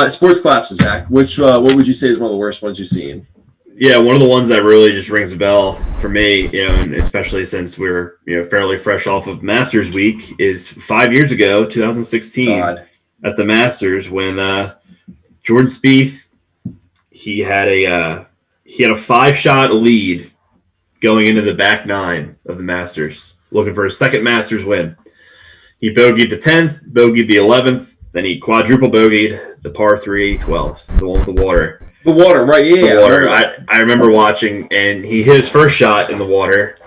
sports collapses, Zach. What would you say is one of the worst ones you've seen? Yeah, one of the ones that really just rings a bell for me, and especially since we're fairly fresh off of Masters Week, is 5 years ago, 2016, at the Masters when Jordan Spieth he had a 5-shot lead going into the back 9 of the Masters, looking for his second Masters win. He bogeyed the 10th, bogeyed the 11th, then he quadruple bogeyed the par 3 12th, the one with the water. The water, right? Yeah. The water. I remember watching, and he hit his first shot in the water,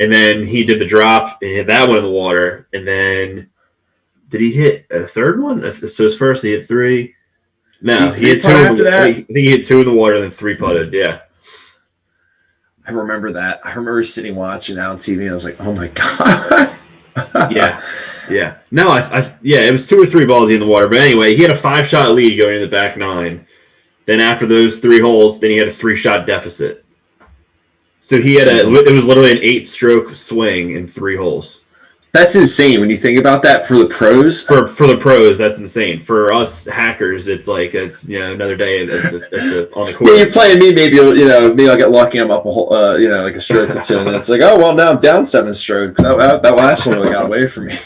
and then he did the drop and hit that one in the water, and then did he hit a third one? So his first, he hit 3. No, he hit 2 after that. I think he hit 2 in the water, and then 3 putted. Yeah. I remember that. I remember sitting watching out on TV, and I was like, "Oh my god!" Yeah. No, it was 2 or 3 balls in the water. But anyway, he had a 5-shot lead going into the back 9. Then after those 3 holes, then he had a 3-shot deficit. So he had it was literally an 8-stroke swing in 3 holes. That's insane when you think about that for the pros. For the pros, that's insane. For us hackers, it's like another day on the course. Yeah, you're playing me. Maybe I'll get lucky. I'm up a whole, like a stroke or 2, and then it's like, oh well, now I'm down 7 strokes. That last one really got away from me.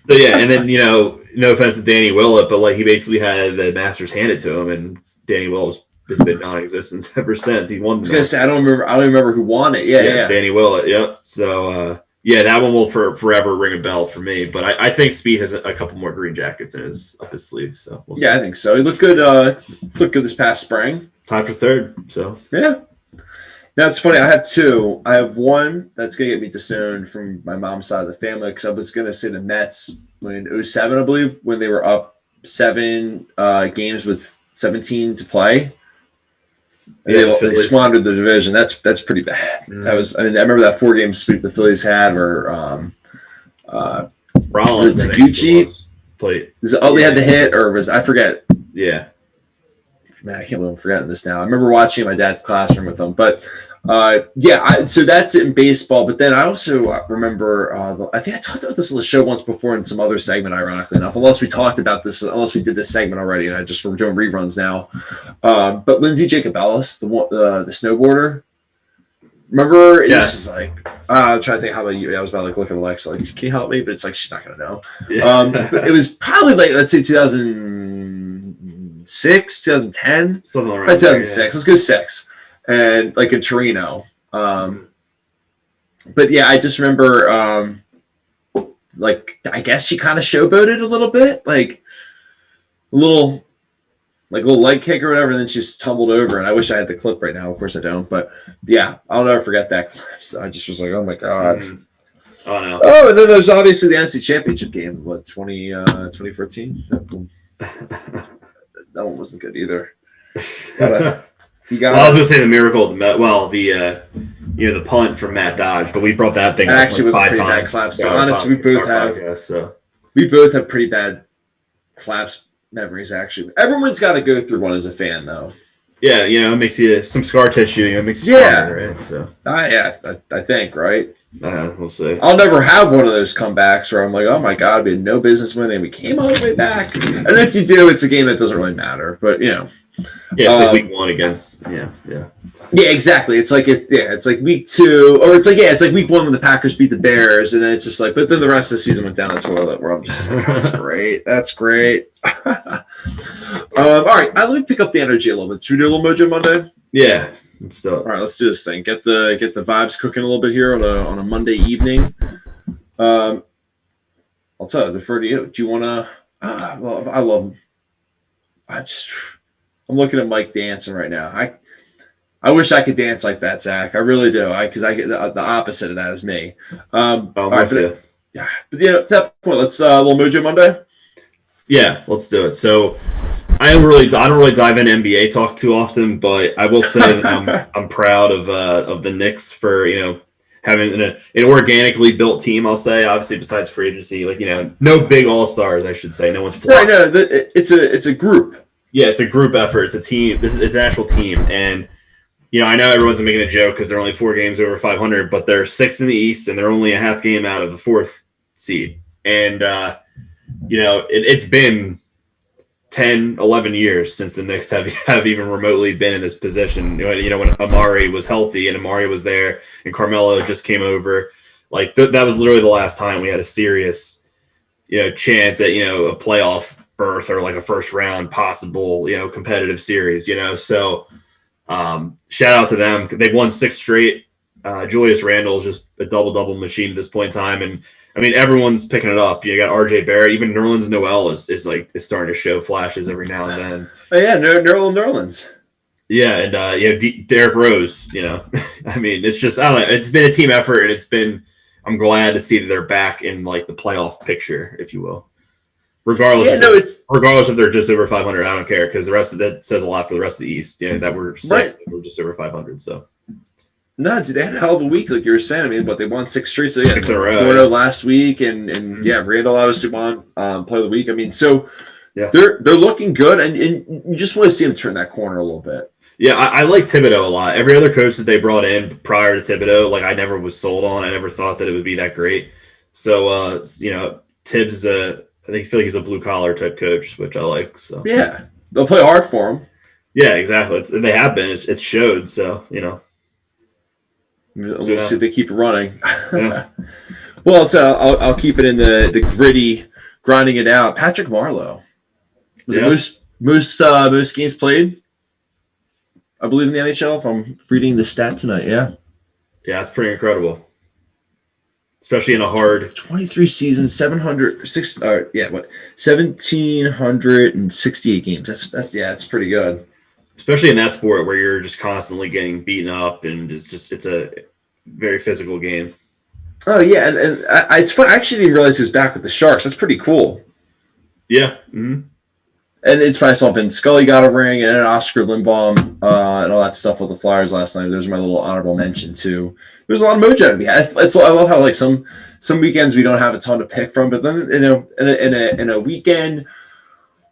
So yeah, and then no offense to Danny Willett, but like he basically had the Masters handed to him, and Danny Willett has been non-existent ever since he won. I was gonna say I don't remember who won it. Yeah. Danny Willett. Yep. So. Yeah, that one will forever ring a bell for me. But I think Spieth has a couple more green jackets up his sleeve. So we'll see. I think so. He looked good. Looked good this past spring. Tied for 3rd. So yeah. Now it's funny. I have 2. I have one that's gonna get me disowned from my mom's side of the family because I was gonna say the Mets in 2007, I believe, when they were up 7 games with 17 to play. They squandered the division. That's pretty bad. I remember that 4-game sweep the Phillies had, where Rollins, Gucci played. Utley had the hit, or I forget. Yeah. Man, I can't believe I'm forgetting this now. I remember watching in my dad's classroom with them. But So that's it in baseball. But then I also remember, I think I talked about this on the show once before in some other segment, ironically enough, unless we did this segment already, and we're doing reruns now. But Lindsay Jacobellis, the snowboarder, remember? Yeah. This is like, I'm trying to think how about you. I was about to look at Alexa, like, can you help me? But it's like, she's not going to know. Yeah. But it was probably like, let's say 2006, 2010. Something around 2006. there, Let's go 6. And like in Torino. But yeah, I just remember, like, I guess she kind of showboated a little bit, like a little leg kick or whatever, and then she just tumbled over. And I wish I had the clip right now. Of course I don't. But yeah, I'll never forget that clip. So I just was like, oh my God. Oh, no. Oh, and then there's obviously the NC Championship game, 2014? That one wasn't good either. I was gonna say the miracle. The punt from Matt Dodge, but we brought that thing. That actually was a five pretty bad times. clap. So honestly, we both have pretty bad claps memories. Actually, everyone's got to go through one as a fan, though. Yeah, it makes you some scar tissue. It makes you stronger, right? So I think right. We'll see. I'll never have one of those comebacks where I'm like, oh my God, we had no business winning, we came all the way back. And if you do, it's a game that doesn't really matter. But it's like week 1 against yeah, exactly. It's like it's like week 2, or it's like week 1 when the Packers beat the Bears, and then it's just like, but then the rest of the season went down the toilet. Where I'm just like, that's great. All right, let me pick up the energy a little bit. Should we do a little Mojo Monday? Yeah. All right, let's do this thing. Get the vibes cooking a little bit here on a Monday evening. I'll tell you, defer to you. Do you want to? Well, I love him. I'm looking at Mike dancing right now. I wish I could dance like that, Zach. I really do. Because I get the opposite of that is me. All right, but at that point, let's a little Mojo Monday. Yeah, let's do it. So I don't really dive into NBA talk too often, but I will say that I'm proud of the Knicks for having an organically built team. I'll say, obviously, besides free agency, no big all stars, I should say. No one's flopped. Right, no, it's a group. Yeah, it's a group effort. It's a team. It's an actual team, and I know everyone's making a joke because they're only 4 games over 500, but they're 6th in the East, and they're only a half game out of the 4th seed. And it's been 10, 11 years since the Knicks have even remotely been in this position. When Amari was healthy and Amari was there and Carmelo just came over, like that was literally the last time we had a serious, chance at, a playoff berth or like a first round possible, competitive series, So shout out to them. They've won 6 straight. Julius Randle is just a double machine at this point in time. And I mean, everyone's picking it up. You got RJ Barrett, even Nerlens Noel is starting to show flashes every now and then. Oh yeah, Nerlens. Yeah, and Derrick Rose. I mean, it's just, I don't know. It's been a team effort, and I'm glad to see that they're back in like the playoff picture, if you will. Regardless if they're just over 500, I don't care, because the rest of that says a lot for the rest of the East. That we're 6th, right. We're just over 500. So. No, dude, they had a hell of a week, like you were saying. I mean, but they won 6 straight. So yeah, 4-0 last week, and Randall obviously won Player of the Week. I mean, so they're looking good, and you just want to see them turn that corner a little bit. Yeah, I like Thibodeau a lot. Every other coach that they brought in prior to Thibodeau, like I never was sold on. I never thought that it would be that great. So Tibbs is I feel like he's a blue collar type coach, which I like. So yeah, they'll play hard for him. Yeah, exactly. They have been. It's showed. So We'll see if they keep running. Yeah. Well, I'll keep it in the gritty, grinding it out. Patrick Marleau was it most games played, I believe, in the NHL. If I'm reading the stat tonight, yeah, it's pretty incredible, especially in a hard 23 seasons, 1768 games. That's pretty good. Especially in that sport where you're just constantly getting beaten up, and it's a very physical game. Oh yeah, and it's fun. I actually didn't realize he was back with the Sharks. That's pretty cool. Yeah. Mm-hmm. And it's funny, I saw Vince Scully got a ring, and Oscar Lindbaum and all that stuff with the Flyers last night. There's my little honorable mention too. There's a lot of mojo to be had. I love how like some weekends we don't have a ton to pick from, but then in a weekend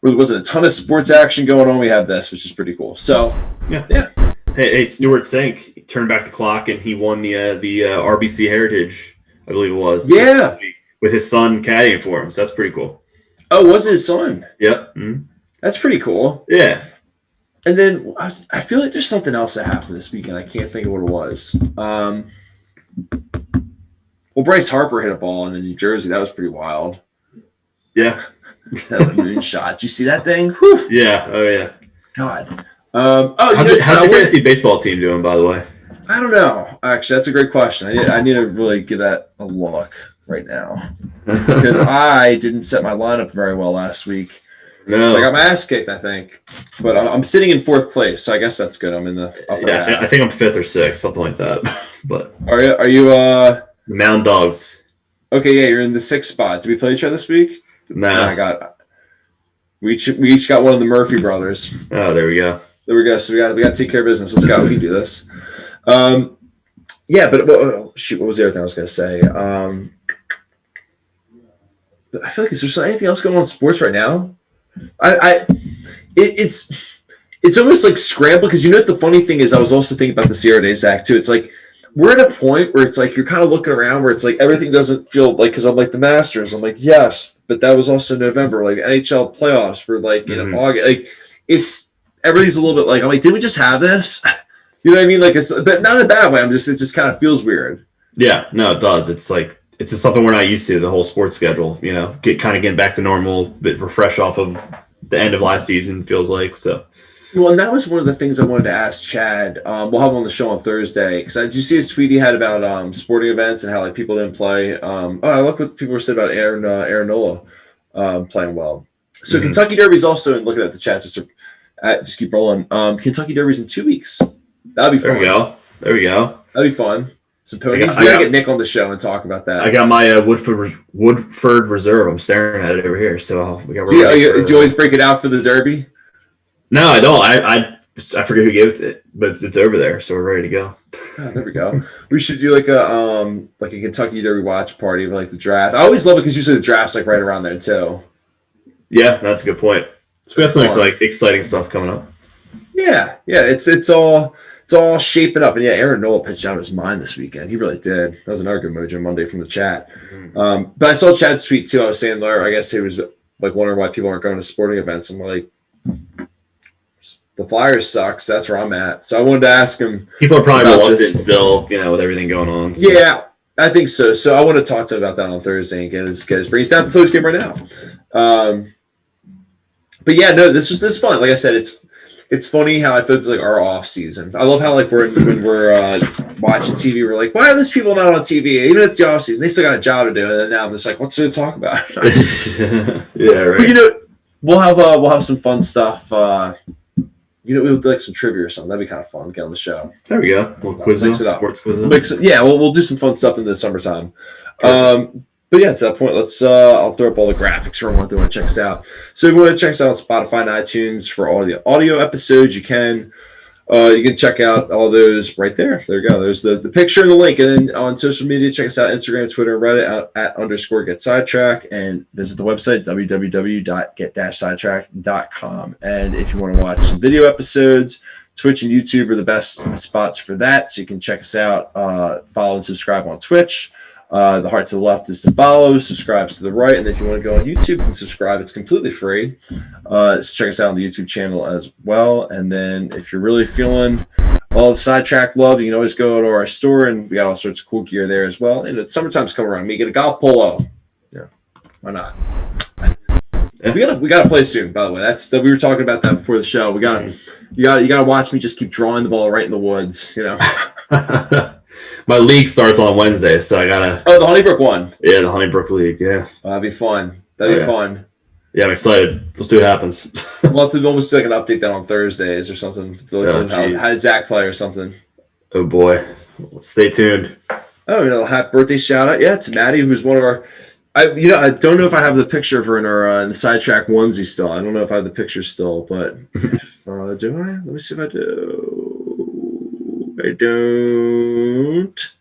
where there wasn't a ton of sports action going on, we have this, which is pretty cool. So yeah. Hey, Stuart Sink, turned back the clock and he won the RBC Heritage, I believe it was. Yeah. With his son caddying for him. So that's pretty cool. Oh, was it his son? Yep. Mm-hmm. That's pretty cool. Yeah. And then I feel like there's something else that happened this weekend. I can't think of what it was. Well, Bryce Harper hit a ball in New Jersey. That was pretty wild. Yeah. That was a moonshot. Did you see that thing? Whew. Yeah. Oh, yeah. God. How's the fantasy baseball team doing, by the way? I don't know. Actually, that's a great question. I need to really give that a look right now because I didn't set my lineup very well last week. No. So I got my ass kicked, I think. But I'm sitting in 4th place, so I guess that's good. I'm in the upper half. I think I'm 5th or 6th, something like that. But are you the Mound Dogs? Okay, yeah, you're in the 6th spot. Did we play each other this week? Nah. We each got one of the Murphy brothers. Oh, there we go. There we go. So we got to take care of business. Let's go. We can do this. Yeah, but shoot, what was the other thing I was going to say? I feel like is there anything else going on in sports right now? It's almost like scramble because you know what the funny thing is. I was also thinking about the Sierra Day Zach too. It's like we're at a point where it's like you're kind of looking around where it's like everything doesn't feel like because I'm like the Masters. I'm like yes, but that was also November. Like NHL playoffs for like August. Like it's everything's a little bit like I'm like did we just have this? You know what I mean? Like it's but not in a bad way. It just kind of feels weird. Yeah, no, it does. It's like it's just something we're not used to. The whole sports schedule, getting back to normal, bit refresh off of the end of last season feels like so. Well, and that was one of the things I wanted to ask Chad. We'll have him on the show on Thursday because did you see his tweet he had about sporting events and how like people didn't play? I look what people were saying about Aaron Nola playing well. So Kentucky Derby's also looking at the chat just keep rolling. Kentucky Derby's in 2 weeks. That'd be fun. There we go. That'd be fun. Some ponies. We gotta get Nick on the show and talk about that. I got my Woodford Reserve. I'm staring at it over here. So we got. Do you always break it out for the Derby? No, I don't. I forget who gave it to it, but it's over there, so we're ready to go. Oh, there we go. We should do like a Kentucky Derby watch party of like the draft. I always love it because usually the draft's like right around there too. Yeah, that's a good point. So we got some exciting stuff coming up. Yeah. It's all shaping up, and yeah, Aaron Nola pitched out of his mind this weekend. He really did. That was another good Mojo Monday from the chat. But I saw Chad's tweet too. I was saying there, I guess he was like wondering why people aren't going to sporting events. I'm like, the Flyers suck. So that's where I'm at. So I wanted to ask him. People are probably reluctant still, with everything going on. So. Yeah, I think so. So I want to talk to him about that on Thursday and get his brains down to the Phillies game right now. But yeah, no, this was fun. Like I said, it's funny how I feel it's like our off season. I love how like when we're watching TV, we're like, why are these people not on TV? Even if it's the off season, they still got a job to do. And then now I'm just like, what's there to talk about? Yeah, right. But, we'll have some fun stuff. We'll do like some trivia or something. That'd be kind of fun. Get on the show. There we go. We'll quiz mix it up. Sports quiz. We'll do some fun stuff in the summertime. But yeah, to that point, let's I'll throw up all the graphics for everyone that want to check us out. So if you want to check us out on Spotify and iTunes for all the audio episodes, you can check out all those right there. There you go. There's the picture and the link. And then on social media, check us out Instagram, Twitter, and Reddit at _GetSidetrack, and visit the website www.get-sidetrack.com. And if you want to watch some video episodes, Twitch and YouTube are the best spots for that. So you can check us out, follow and subscribe on Twitch. The heart to the left is to follow, subscribes to the right, and if you want to go on YouTube and subscribe, it's completely free. So check us out on the YouTube channel as well. And then if you're really feeling all the Sidetrack love, you can always go to our store, and we got all sorts of cool gear there as well. And it's summertime's coming around. We get a golf polo. Yeah, why not? Yeah. We gotta play soon. By the way, we were talking about that before the show. You gotta watch me just keep drawing the ball right in the woods. My league starts on Wednesday, so I gotta. Oh, the Honeybrook one. Yeah, the Honeybrook League. Yeah, that'd be fun. That'd be fun. Yeah, I'm excited. Let's see what happens. We'll have to almost do like an update that on Thursdays or something. How did Zach play or something? Oh boy, stay tuned. Oh, happy birthday shout out! Yeah, to Maddie, who's one of our. I don't know if I have the picture of her in the Sidetrack onesie still. I don't know if I have the picture still, but if, do I? Let me see if I do. I don't.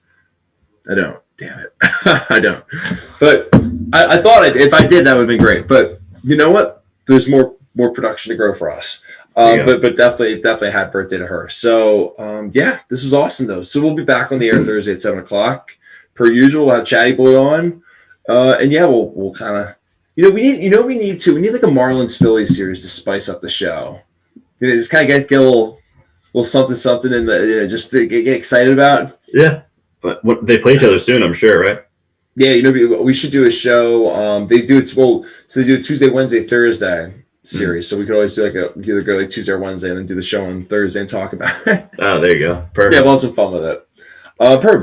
Damn it. I don't. But I thought if I did, that would have been great. But you know what? There's more production to grow for us. Yeah. But definitely happy birthday to her. So yeah, this is awesome though. So we'll be back on the air Thursday at 7 o'clock. Per usual, we'll have Chatty Boy on. And yeah, we'll kind of we need like a Marlins Phillies series to spice up the show. Just kind of get a little something in the just to get excited about. Yeah. But they play each other soon, I'm sure, right? Yeah, we should do a show. They do it so they do a Tuesday, Wednesday, Thursday series. So we could always do either go like Tuesday or Wednesday and then do the show on Thursday and talk about it. Oh, there you go. Perfect. Yeah, we'll have some fun with it. Perfect.